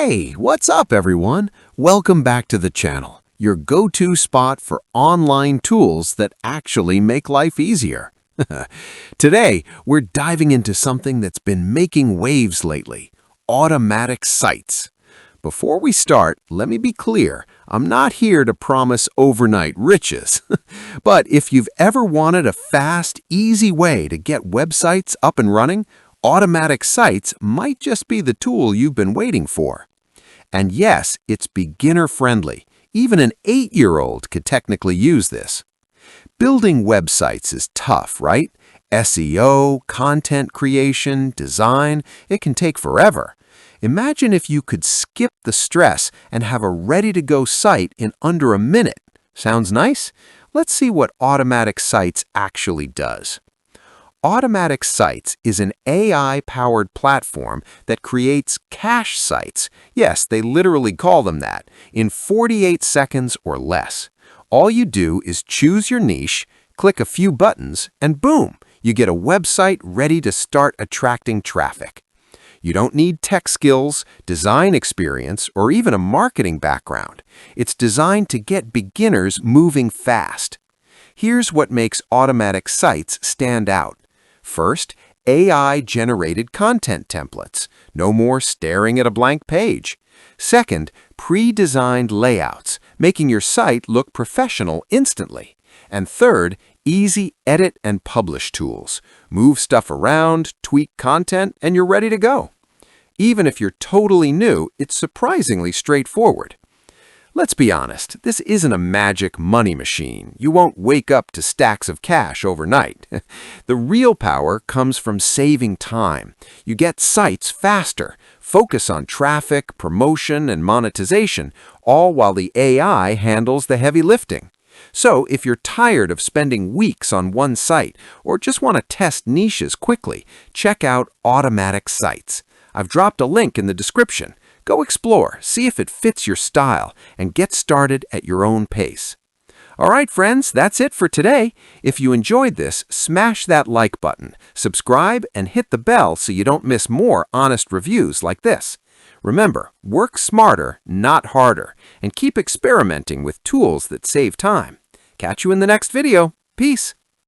Hey, what's up everyone? Welcome back to the channel, your go-to spot for online tools that actually make life easier. Today, we're diving into something that's been making waves lately, automatic sites. Before we start, let me be clear, I'm not here to promise overnight riches. But if you've ever wanted a fast, easy way to get websites up and running, automatic sites might just be the tool you've been waiting for. And yes, it's beginner-friendly. Even an 8-year-old could technically use this. Building websites is tough, right? SEO, content creation, design, it can take forever. Imagine if you could skip the stress and have a ready-to-go site in under a minute. Sounds nice? Let's see what Automatic Sites actually does. Automatic Sites is an AI-powered platform that creates cache sites. Yes, they literally call them that, in 48 seconds or less. All you do is choose your niche, click a few buttons, and boom, you get a website ready to start attracting traffic. You don't need tech skills, design experience, or even a marketing background. It's designed to get beginners moving fast. Here's what makes Automatic Sites stand out. First, AI-generated content templates. No more staring at a blank page. Second, pre-designed layouts, making your site look professional instantly. And third, easy edit and publish tools. Move stuff around, tweak content, and you're ready to go. Even if you're totally new, it's surprisingly straightforward. Let's be honest, this isn't a magic money machine. You won't wake up to stacks of cash overnight. The real power comes from saving time. You get sites faster, focus on traffic, promotion, and monetization, all while the AI handles the heavy lifting. So if you're tired of spending weeks on one site or just want to test niches quickly, check out Automatic Sites. I've dropped a link in the description. Go explore, see if it fits your style, and get started at your own pace. All right, friends, that's it for today. If you enjoyed this, smash that like button, subscribe, and hit the bell so you don't miss more honest reviews like this. Remember, work smarter, not harder, and keep experimenting with tools that save time. Catch you in the next video. Peace.